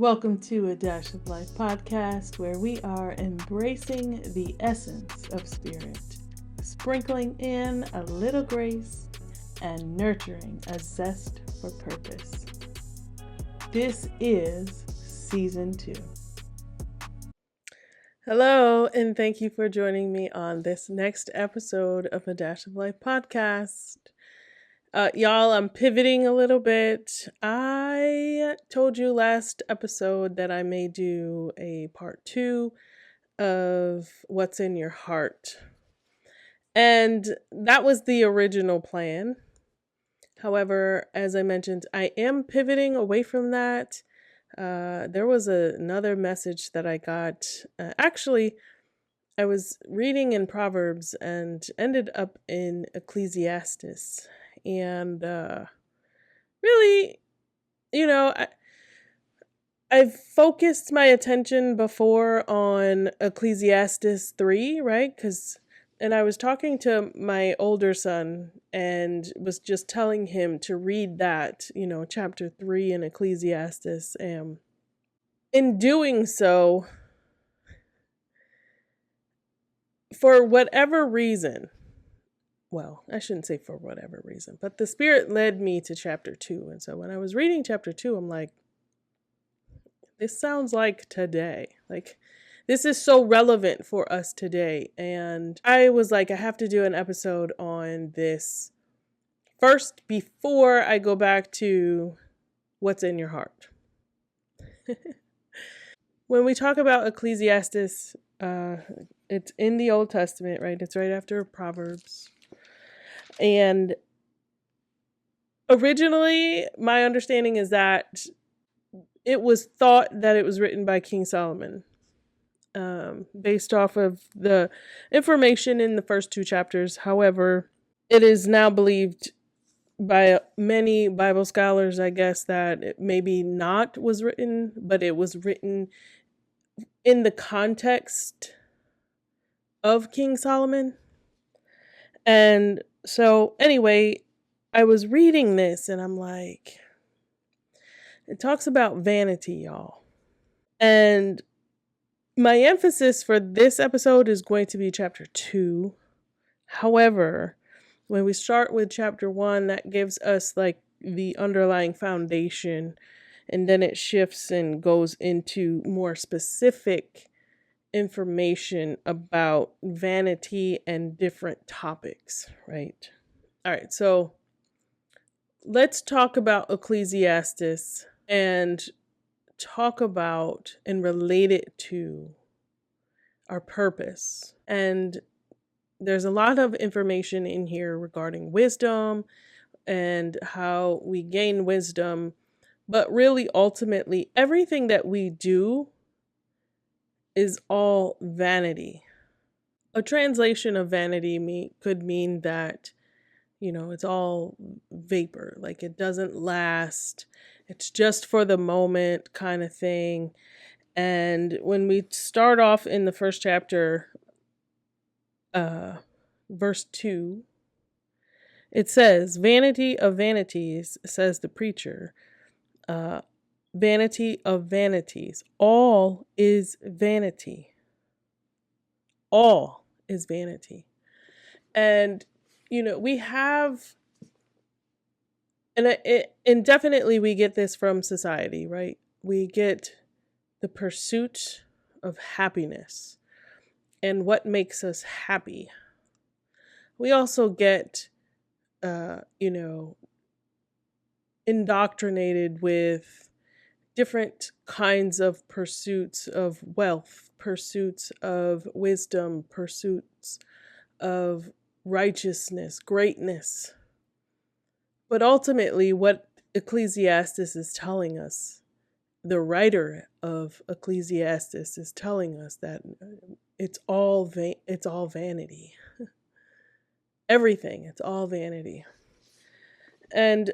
Welcome to A Dash of Life podcast, where we are embracing the essence of spirit, sprinkling in a little grace and nurturing a zest for purpose. This is season 2. Hello, and thank you for joining me on this next episode of A Dash of Life podcast. Y'all, I'm pivoting a little bit. I told you last episode that I may do a part 2 of What's in Your Heart. And that was the original plan. However, as I mentioned, I am pivoting away from that. There was another message that I got. Actually, I was reading in Proverbs and ended up in Ecclesiastes. And really, I've focused my attention before on Ecclesiastes 3, right? And I was talking to my older son and was just telling him to read that, chapter 3 in Ecclesiastes. And in doing so, for whatever reason, well, I shouldn't say for whatever reason, but the Spirit led me to chapter 2. And so when I was reading chapter 2, I'm like, this sounds like today. Like, this is so relevant for us today. And I was like, I have to do an episode on this first before I go back to what's in your heart. When we talk about Ecclesiastes, it's in the Old Testament, right? It's right after Proverbs. And originally, my understanding is that it was thought that it was written by King Solomon, based off of the information in the first 2 chapters. However, it is now believed by many Bible scholars, I guess, that it maybe not was written, but it was written in the context of King Solomon. And so anyway, I was reading this and I'm like, it talks about vanity, y'all. And my emphasis for this episode is going to be chapter 2. However, when we start with chapter 1, that gives us like the underlying foundation, and then it shifts and goes into more specific information about vanity and different topics, right? All right, so let's talk about Ecclesiastes and talk about and relate it to our purpose. And there's a lot of information in here regarding wisdom and how we gain wisdom, but really ultimately everything that we do is all vanity. A translation of vanity could mean that, it's all vapor, like it doesn't last. It's just for the moment kind of thing. And when we start off in the first chapter, verse 2, it says, "Vanity of vanities," says the preacher. Vanity of vanities. All is vanity. All is vanity. And, we have, and definitely we get this from society, right? We get the pursuit of happiness and what makes us happy. We also get, indoctrinated with different kinds of pursuits of wealth, pursuits of wisdom, pursuits of righteousness, greatness. But ultimately, what Ecclesiastes is telling us, the writer of Ecclesiastes is telling us that it's all vanity. Everything, it's all vanity. And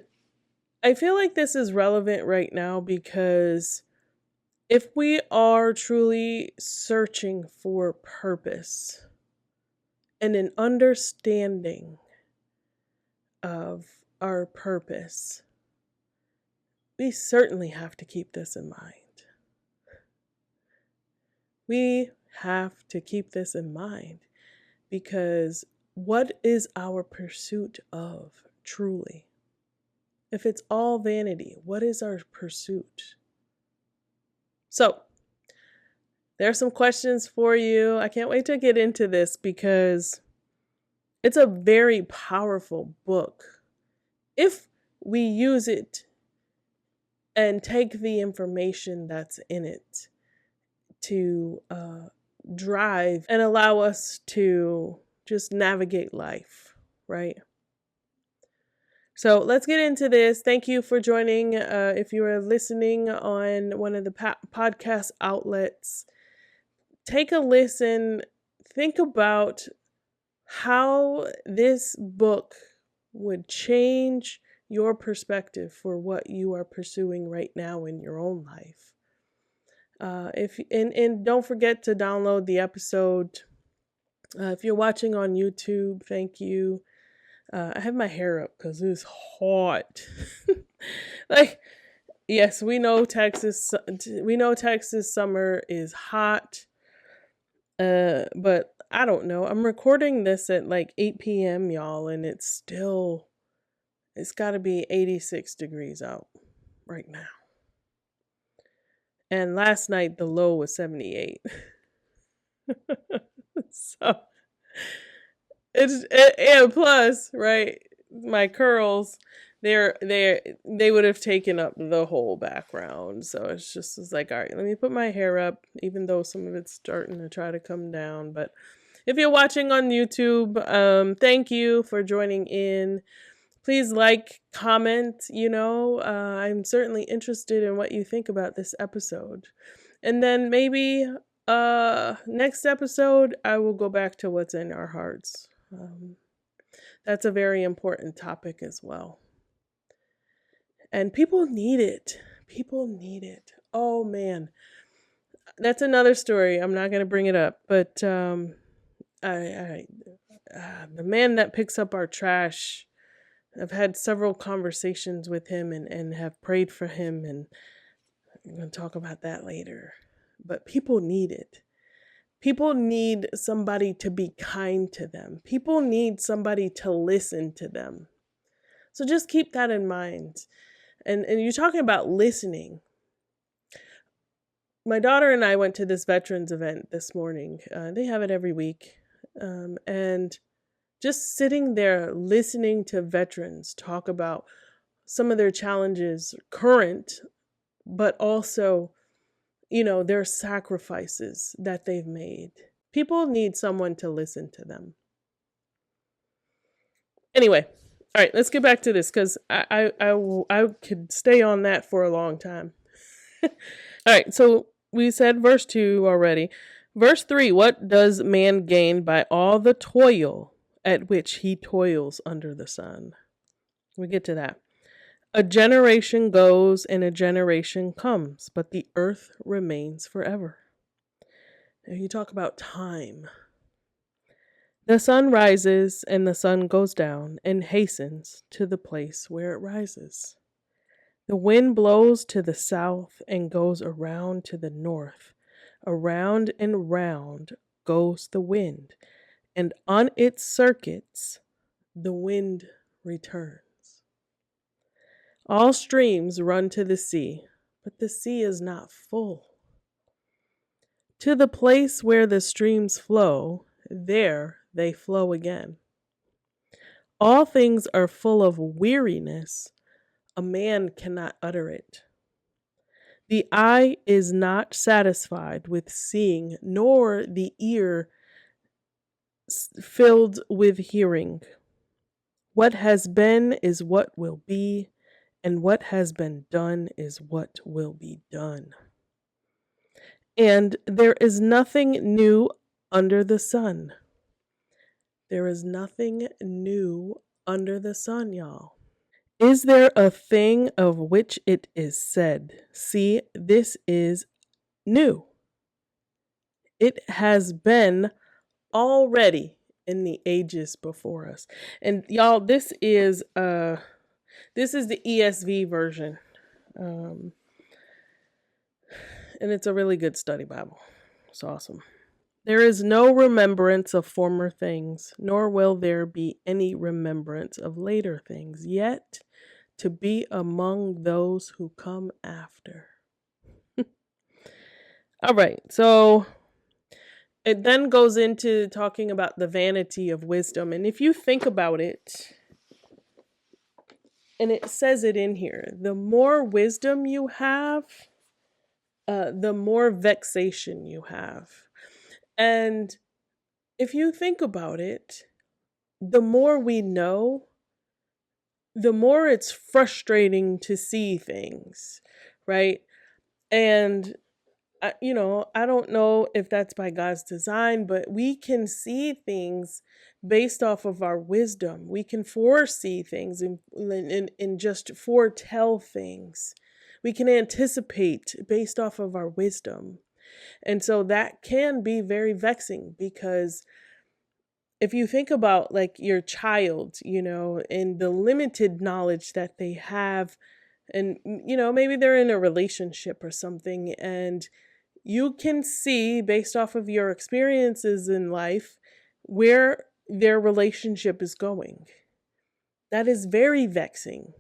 I feel like this is relevant right now because if we are truly searching for purpose and an understanding of our purpose, we certainly have to keep this in mind. We have to keep this in mind, because what is our pursuit of truly? If it's all vanity, what is our pursuit? So, there are some questions for you. I can't wait to get into this because it's a very powerful book. If we use it and take the information that's in it to drive and allow us to just navigate life, right? So let's get into this. Thank you for joining. If you are listening on one of the podcast outlets, take a listen. Think about how this book would change your perspective for what you are pursuing right now in your own life. And don't forget to download the episode. If you're watching on YouTube, thank you. I have my hair up because it's hot. Like, yes, we know Texas summer is hot. But I don't know. I'm recording this at like 8 p.m., y'all, and it's got to be 86 degrees out right now. And last night the low was 78. So and plus, right, my curls, they would have taken up the whole background. So it's like, all right, let me put my hair up, even though some of it's starting to try to come down. But if you're watching on YouTube, thank you for joining in. Please like, comment, I'm certainly interested in what you think about this episode. And then maybe next episode, I will go back to what's in our hearts. That's a very important topic as well. And people need it. People need it. Oh, man. That's another story. I'm not going to bring it up. But the man that picks up our trash, I've had several conversations with him and have prayed for him. And I'm going to talk about that later. But people need it. People need somebody to be kind to them. People need somebody to listen to them. So just keep that in mind. And you're talking about listening. My daughter and I went to this veterans event this morning. They have it every week. And just sitting there listening to veterans talk about some of their challenges, current, but also, their sacrifices that they've made. People need someone to listen to them. Anyway, all right, let's get back to this because I could stay on that for a long time. All right, so we said verse 2 already. Verse 3, what does man gain by all the toil at which he toils under the sun? We get to that. A generation goes and a generation comes, but the earth remains forever. Now you talk about time. The sun rises and the sun goes down and hastens to the place where it rises. The wind blows to the south and goes around to the north. Around and round goes the wind, and on its circuits the wind returns. All streams run to the sea, but the sea is not full. To the place where the streams flow, there they flow again. All things are full of weariness. A man cannot utter it. The eye is not satisfied with seeing, nor the ear filled with hearing. What has been is what will be, and what has been done is what will be done. And there is nothing new under the sun. There is nothing new under the sun, y'all. Is there a thing of which it is said, see, this is new? It has been already in the ages before us. And y'all, this is the ESV version. And it's a really good study Bible. It's awesome. There is no remembrance of former things, nor will there be any remembrance of later things, yet to be among those who come after. All right, so it then goes into talking about the vanity of wisdom. And if you think about it, and it says it in here, the more wisdom you have, the more vexation you have. And if you think about it, the more we know, the more it's frustrating to see things, right? And I don't know if that's by God's design, but we can see things based off of our wisdom. We can foresee things and just foretell things. We can anticipate based off of our wisdom. And so that can be very vexing, because if you think about like your child, and the limited knowledge that they have, and maybe they're in a relationship or something, and you can see based off of your experiences in life where their relationship is going. That is very vexing.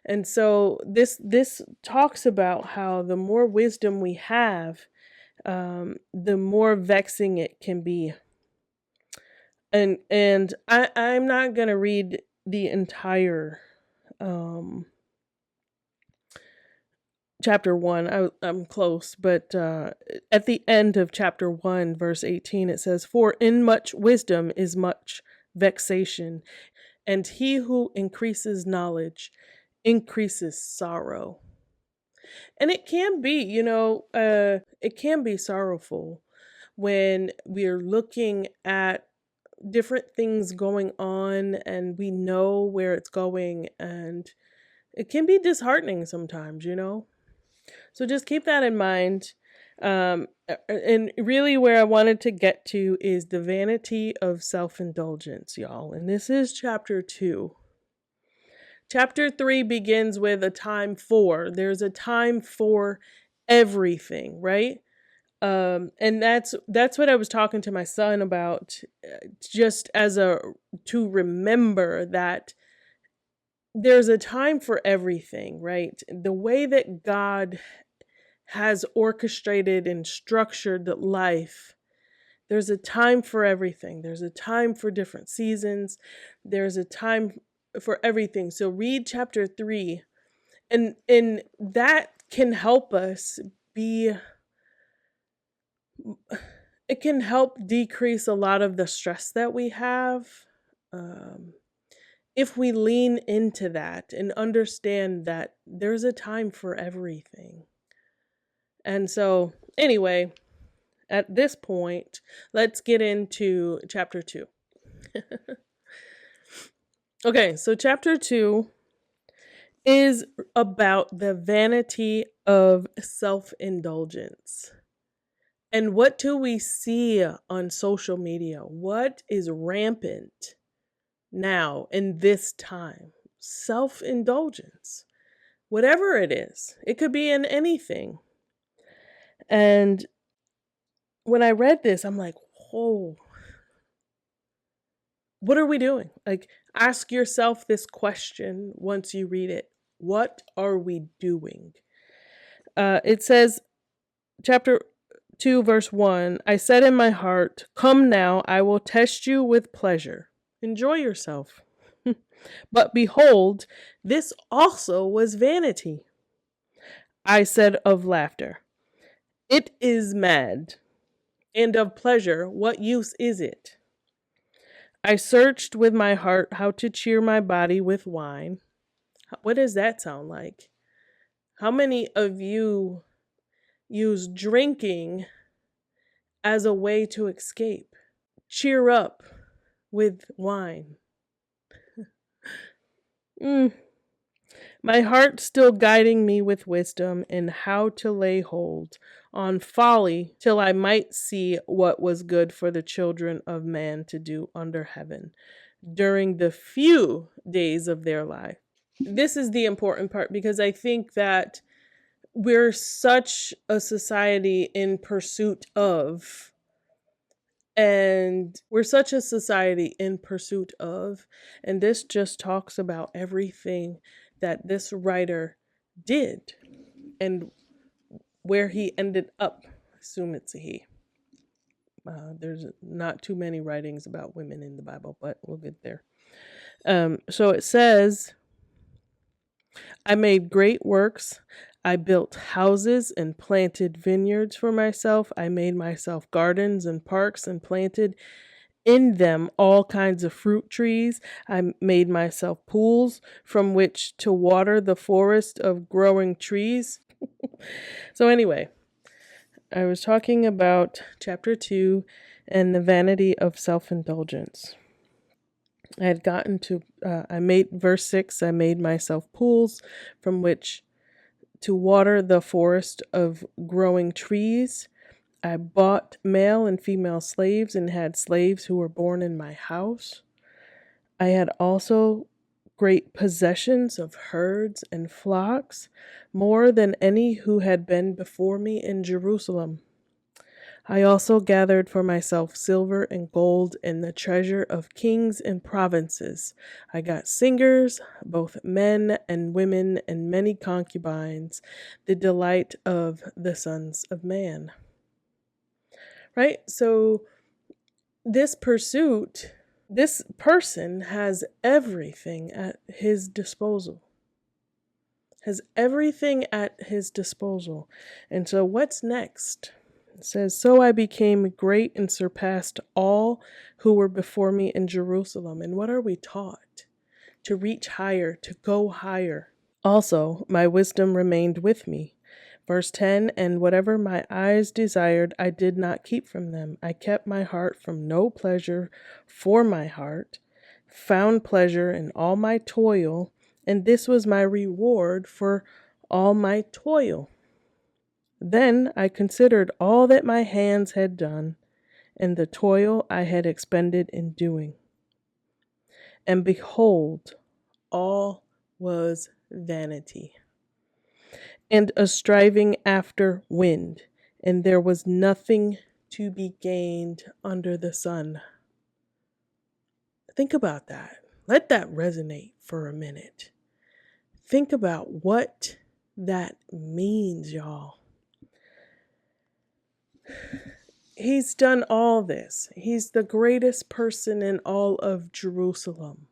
And so this talks about how the more wisdom we have, the more vexing it can be. And I'm not going to read the entire chapter 1. I'm close, but at the end of chapter 1, verse 18, it says, "For in much wisdom is much vexation, and he who increases knowledge increases sorrow." And it can be, it can be sorrowful when we're looking at different things going on and we know where it's going, and it can be disheartening sometimes. So just keep that in mind. And really where I wanted to get to is the vanity of self-indulgence, y'all. And this is chapter 2. Chapter 3 begins with a time for. There's a time for everything, right? And that's what I was talking to my son about, just to remember that there's a time for everything, right? The way that God has orchestrated and structured life, there's a time for everything. There's a time for different seasons. There's a time for everything. So read chapter 3, and that can help us it can help decrease a lot of the stress that we have, if we lean into that and understand that there's a time for everything. And so, anyway, at this point, let's get into chapter 2. Okay, so chapter 2 is about the vanity of self-indulgence. And what do we see on social media? What is rampant now in this time? Self-indulgence. Whatever it is. It could be in anything. And when I read this, I'm like, whoa. What are we doing? Like, ask yourself this question once you read it. What are we doing? It says, chapter 2, verse 1, "I said in my heart, come now, I will test you with pleasure. Enjoy yourself." But behold, this also was vanity. I said of laughter, it is mad. And of pleasure, what use is it? I searched with my heart how to cheer my body with wine. What does that sound like? How many of you use drinking as a way to escape? Cheer up with wine. My heart still guiding me with wisdom in how to lay hold on folly till I might see what was good for the children of man to do under heaven during the few days of their life. This is the important part, because I think that we're such a society in pursuit of, and we're such a society in pursuit of, and this just talks about everything that this writer did and where he ended up. I assume it's a he. There's not too many writings about women in the Bible, but we'll get there. So it says, I made great works. I built houses and planted vineyards for myself. I made myself gardens and parks and planted in them all kinds of fruit trees. I made myself pools from which to water the forest of growing trees. So, anyway, I was talking about chapter 2 and the vanity of self-indulgence. I had gotten to, I made, verse 6, I made myself pools from which to water the forest of growing trees. I bought male and female slaves and had slaves who were born in my house. I had also great possessions of herds and flocks, more than any who had been before me in Jerusalem. I also gathered for myself silver and gold and the treasure of kings and provinces. I got singers, both men and women, and many concubines, the delight of the sons of man. Right? So this pursuit, this person has everything at his disposal. Has everything at his disposal. And so what's next? It says, so I became great and surpassed all who were before me in Jerusalem. And what are we taught? To reach higher, to go higher. Also, my wisdom remained with me. Verse 10, and whatever my eyes desired, I did not keep from them. I kept my heart from no pleasure for my heart, found pleasure in all my toil, and this was my reward for all my toil. Then I considered all that my hands had done, and the toil I had expended in doing. And behold, all was vanity, and a striving after wind, and there was nothing to be gained under the sun. Think about that. Let that resonate for a minute. Think about what that means, y'all. He's done all this. He's the greatest person in all of Jerusalem.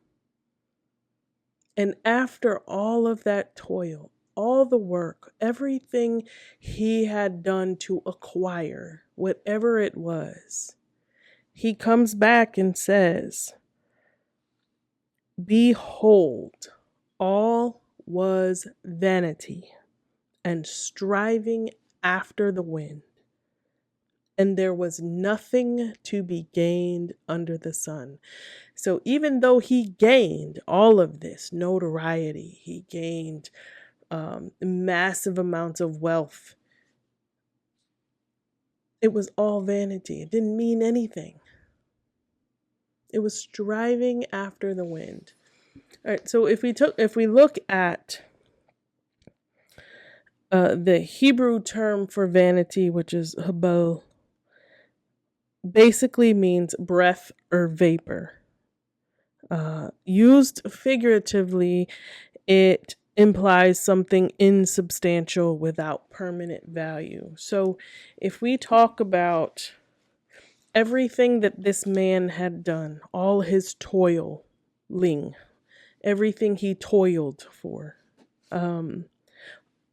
And after all of that toil, all the work, everything he had done to acquire, whatever it was, he comes back and says, behold, all was vanity and striving after the wind, and there was nothing to be gained under the sun. So even though he gained all of this notoriety, he gained massive amounts of wealth, it was all vanity. It didn't mean anything. It was striving after the wind. All right, so if we look at the Hebrew term for vanity, which is habal, basically means breath or vapor. Used figuratively, it implies something insubstantial without permanent value. So if we talk about everything that this man had done, all his toiling, everything he toiled for,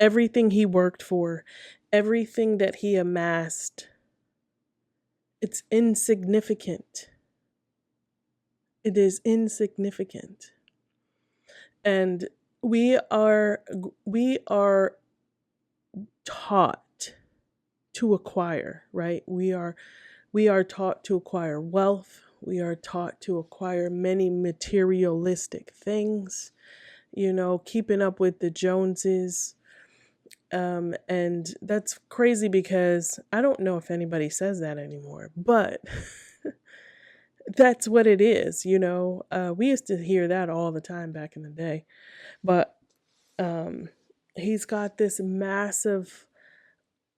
everything he worked for, everything that he amassed, it's insignificant. It is insignificant. And we are taught to acquire, right? We are taught to acquire wealth. We are taught to acquire many materialistic things, keeping up with the Joneses. And that's crazy because I don't know if anybody says that anymore, but that's what it is, We used to hear that all the time back in the day. But He's got this massive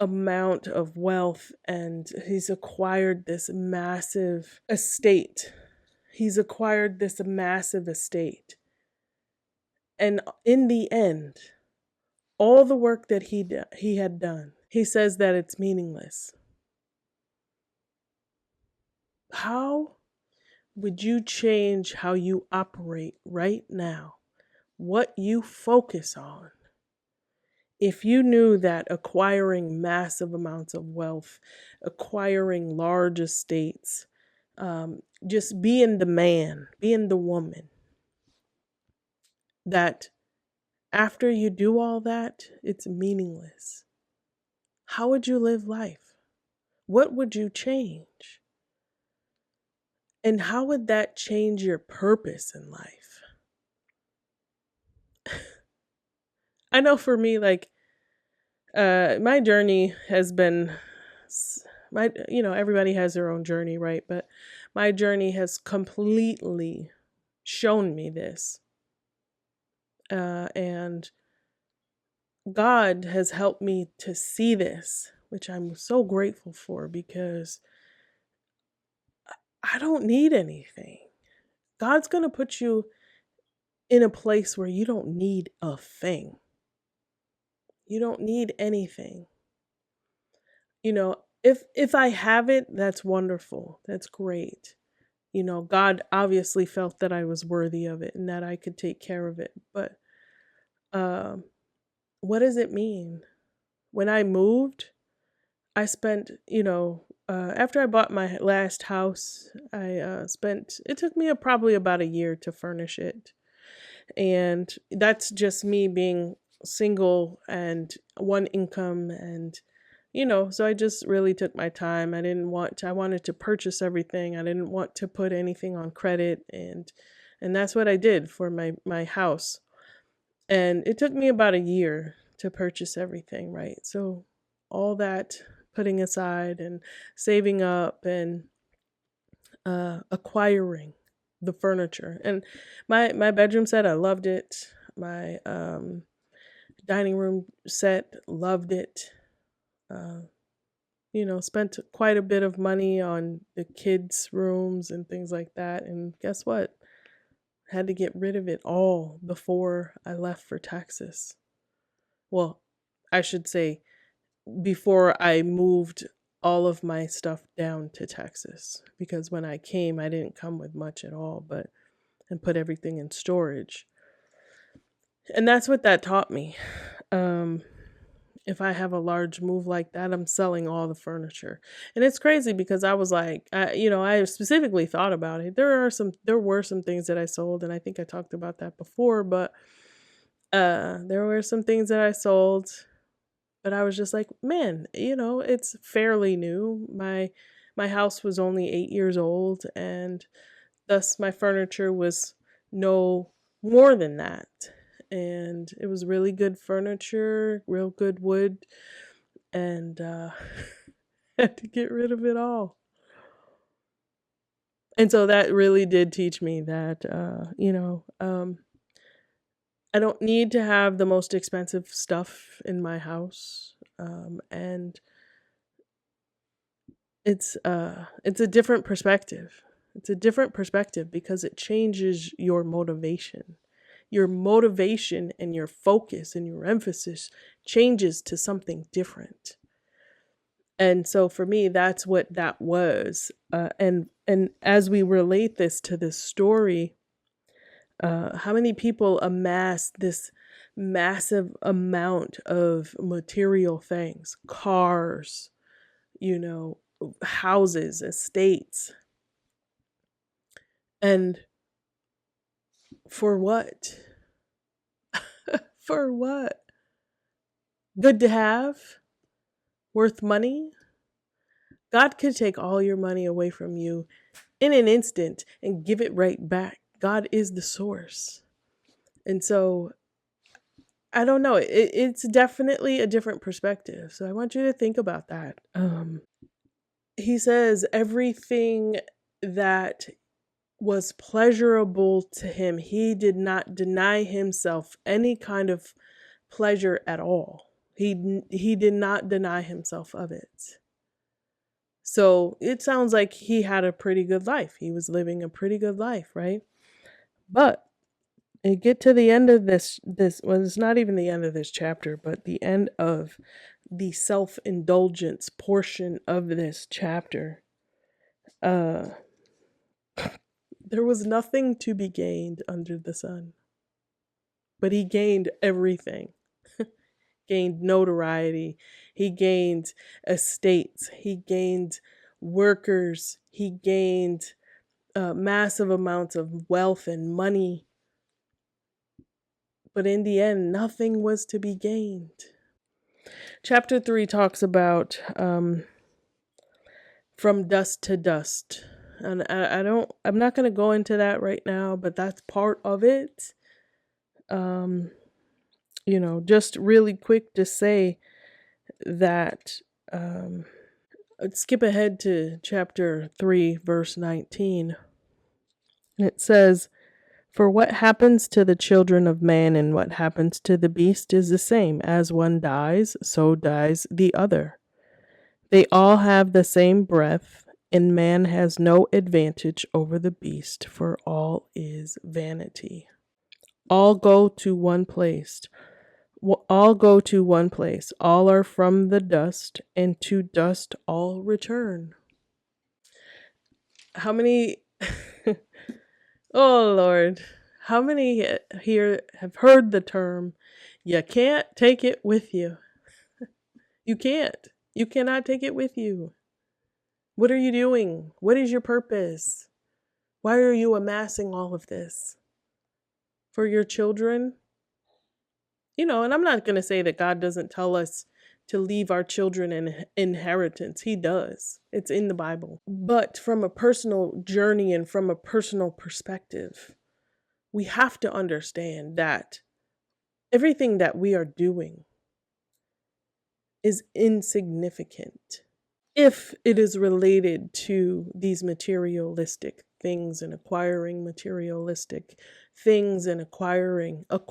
amount of wealth, and he's acquired this massive estate. He's acquired this massive estate. And in the end, all the work that he had done, he says that it's meaningless. How would you change how you operate right now? What you focus on? If you knew that acquiring massive amounts of wealth, acquiring large estates, just being the man, being the woman, that after you do all that, it's meaningless. How would you live life? What would you change? And how would that change your purpose in life? I know for me, like, my journey has been, everybody has their own journey, right? But my journey has completely shown me this. And God has helped me to see this, which I'm so grateful for, because I don't need anything. God's going to put you in a place where you don't need a thing. You don't need anything. If I have it, that's wonderful. That's great. God obviously felt that I was worthy of it and that I could take care of it. But what does it mean? When I moved, I spent, after I bought my last house, it took me probably about a year to furnish it. And that's just me being single and one income. And, so I just really took my time. I wanted to purchase everything. I didn't want to put anything on credit. And that's what I did for my house. And it took me about a year to purchase everything, right? So all that putting aside and saving up and acquiring the furniture. And my bedroom set, I loved it. My dining room set, loved it. Spent quite a bit of money on the kids' rooms and things like that. And guess what? Had to get rid of it all before I left for Texas. Well, I should say before I moved all of my stuff down to Texas, because when I came, I didn't come with much at all, and put everything in storage. And that's what that taught me. If I have a large move like that, I'm selling all the furniture. And it's crazy because I was like, I specifically thought about it. There were some things that I sold, and I think I talked about that before, but there were some things that I sold, but I was just like, man, it's fairly new. My house was only 8 years old, and thus my furniture was no more than that. And it was really good furniture, real good wood, and had to get rid of it all. And so that really did teach me that, I don't need to have the most expensive stuff in my house. And it's a different perspective. It's a different perspective because it changes your motivation. Your motivation and your focus and your emphasis changes to something different. And so for me, that's what that was. And as we relate this to this story, how many people amass this massive amount of material things, cars, houses, estates, and for what? For what? Good to have? Worth money? God could take all your money away from you in an instant and give it right back. God is the source. And so, I don't know. It's definitely a different perspective. So I want you to think about that. He says everything that was pleasurable to him, he did not deny himself any kind of pleasure at all. He did not deny himself of it. So it sounds like he had a pretty good life. He was living a pretty good life, right? But you get to the end of this, well, it's not even the end of this chapter, but the end of the self-indulgence portion of this chapter. There was nothing to be gained under the sun, but he gained everything. Gained notoriety, he gained estates, he gained workers, he gained massive amounts of wealth and money. But in the end, nothing was to be gained. Chapter 3 talks about from dust to dust. And I'm not going to go into that right now, but that's part of it. Just really quick to say that let's skip ahead to chapter 3, verse 19. And it says, "For what happens to the children of man and what happens to the beast is the same. As one dies, so dies the other. They all have the same breath, and man has no advantage over the beast, for all is vanity." All go to one place. All go to one place. All are from the dust, and to dust all return. How many... Oh, Lord. How many here have heard the term, you can't take it with you? You can't. You cannot take it with you. What are you doing? What is your purpose? Why are you amassing all of this? For your children? And I'm not going to say that God doesn't tell us to leave our children an inheritance. He does. It's in the Bible. But from a personal journey and from a personal perspective, we have to understand that everything that we are doing is insignificant if it is related to these materialistic things and acquiring materialistic things and acquiring. What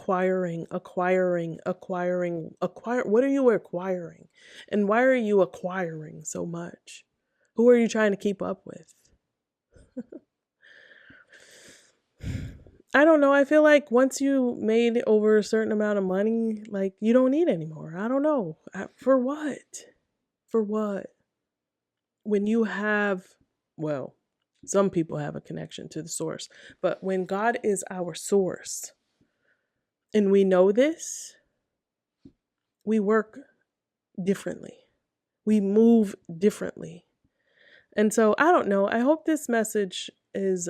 are you acquiring? And why are you acquiring so much? Who are you trying to keep up with? I don't know. I feel like once you made over a certain amount of money, like you don't need anymore. I don't know. For what? For what? When you have, well, some people have a connection to the source, but when God is our source and we know this, we work differently. We move differently. And so I don't know. I hope this message is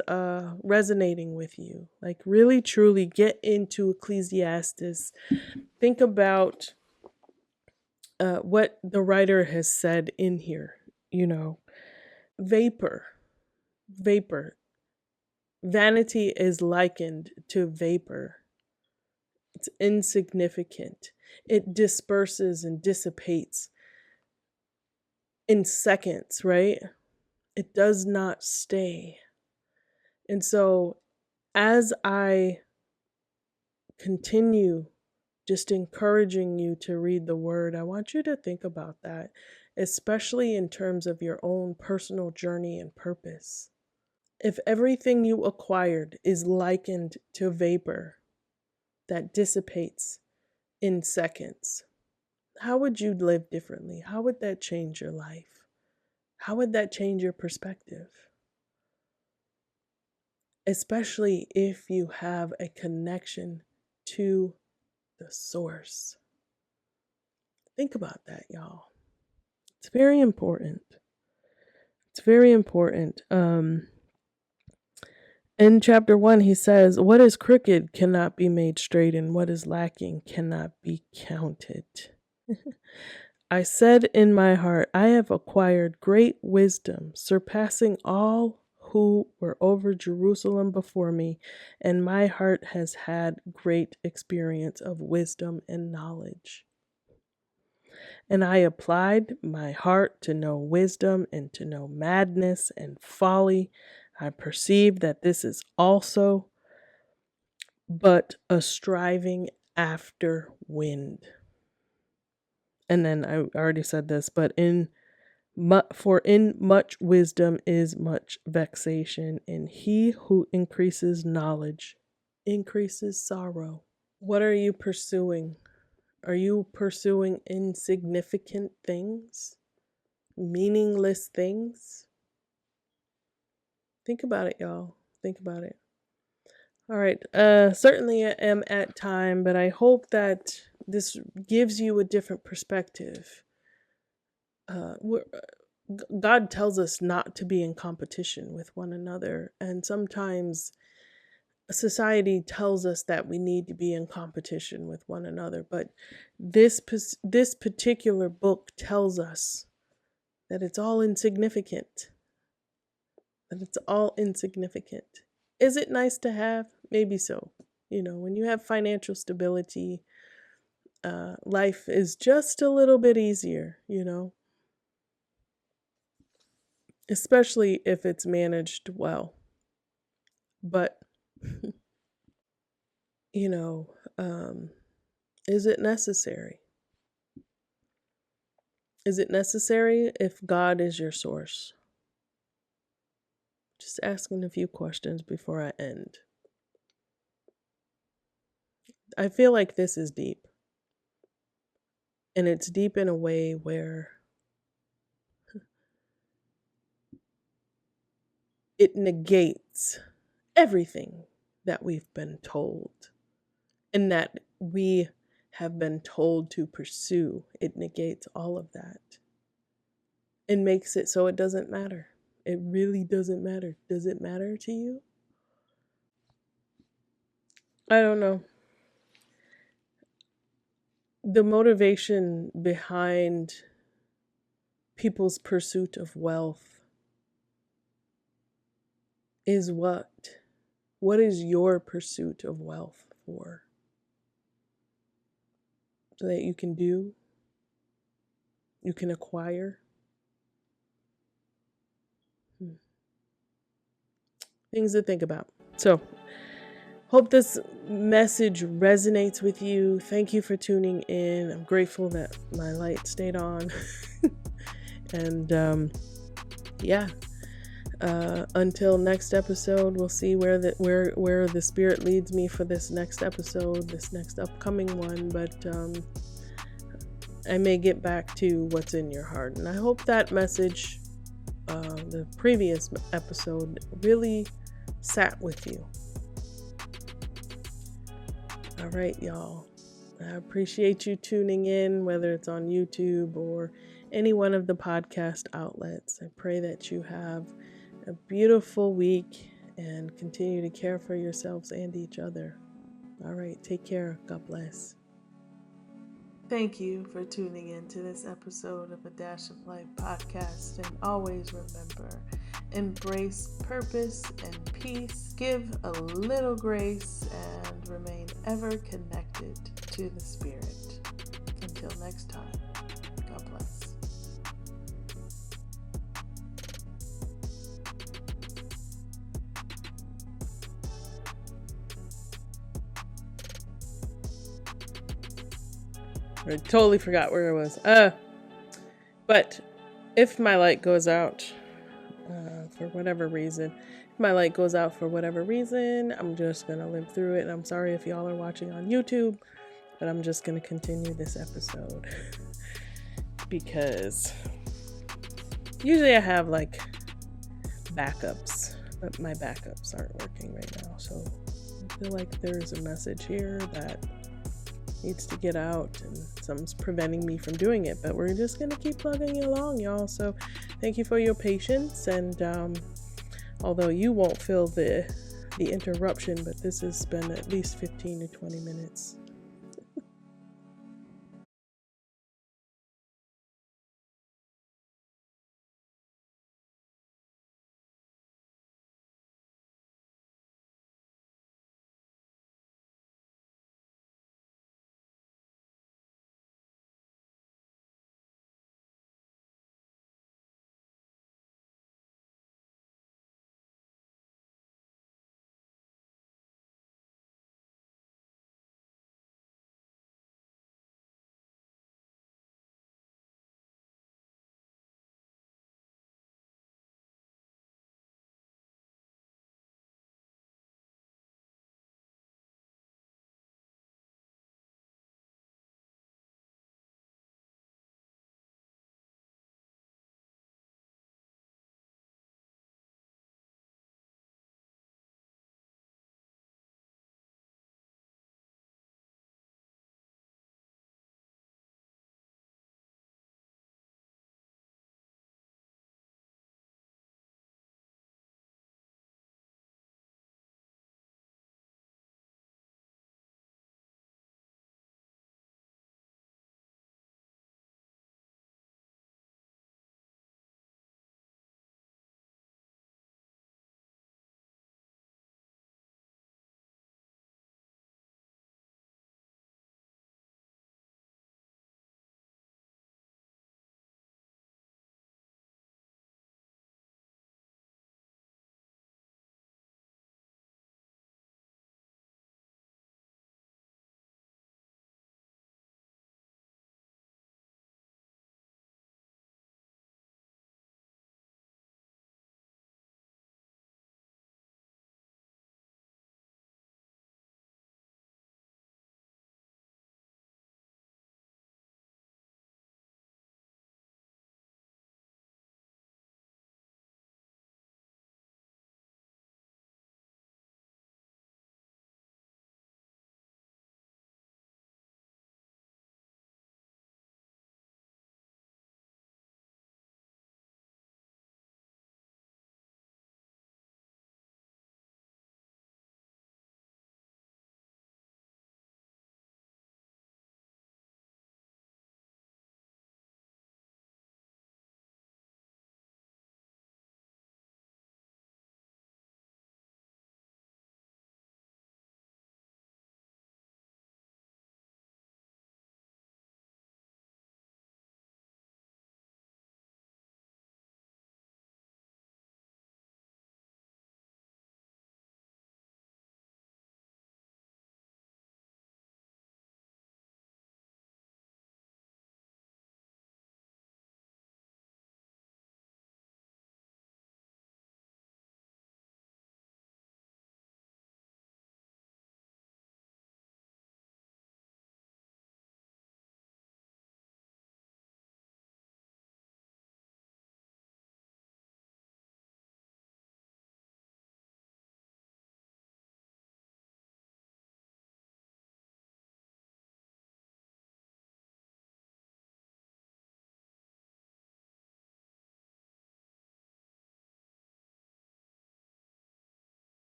resonating with you. Like really, truly get into Ecclesiastes. Think about what the writer has said in here. Vapor. Vanity is likened to vapor. It's insignificant. It disperses and dissipates in seconds, right? It does not stay. And so as I continue just encouraging you to read the word, I want you to think about that, especially in terms of your own personal journey and purpose. If everything you acquired is likened to vapor that dissipates in seconds, how would you live differently? How would that change your life? How would that change your perspective? Especially if you have a connection to the source. Think about that, y'all. It's very important. It's very important. In chapter 1, he says, "What is crooked cannot be made straight, and what is lacking cannot be counted." I said in my heart, I have acquired great wisdom, surpassing all who were over Jerusalem before me, and my heart has had great experience of wisdom and knowledge. And I applied my heart to know wisdom and to know madness and folly. I perceive that this is also but a striving after wind. And then I already said this, but in much wisdom is much vexation, and he who increases knowledge increases sorrow. What are you pursuing? Are you pursuing insignificant things? Meaningless things? Think about it, y'all. Think about it. All right. Certainly I am at time, but I hope that this gives you a different perspective. God tells us not to be in competition with one another, and sometimes society tells us that we need to be in competition with one another, but this particular book tells us that it's all insignificant. That it's all insignificant. Is it nice to have? Maybe so. When you have financial stability, life is just a little bit easier, especially if it's managed well. But, is it necessary? Is it necessary if God is your source? Just asking a few questions before I end. I feel like this is deep. And it's deep in a way where it negates everything that we've been told and that we have been told to pursue. It negates all of that and makes it so it doesn't matter. It really doesn't matter. Does it matter to you? I don't know. The motivation behind people's pursuit of wealth is what? What is your pursuit of wealth for? So that you can do, you can acquire. Things to think about. So, hope this message resonates with you. Thank you for tuning in. I'm grateful that my light stayed on. And until next episode, we'll see where the spirit leads me for this next episode, this next upcoming one. But I may get back to what's in your heart, and I hope that message, the previous episode, really sat with you. All right, y'all. I appreciate you tuning in, whether it's on YouTube or any one of the podcast outlets. I pray that you have a beautiful week and continue to care for yourselves and each other. All right, take care. God bless. Thank you for tuning in to this episode of A Dash of Life podcast. And always remember, embrace purpose and peace, give a little grace, and remain ever connected to the Spirit. Until next time, God bless. I totally forgot where I was. But if my light goes out for whatever reason, I'm just going to live through it. And I'm sorry if y'all are watching on YouTube, but I'm just going to continue this episode because usually I have like backups, but my backups aren't working right now. So I feel like there's a message here that needs to get out and something's preventing me from doing it, but we're just gonna keep plugging along, y'all. So thank you for your patience, and although you won't feel the interruption, but this has been at least 15 to 20 minutes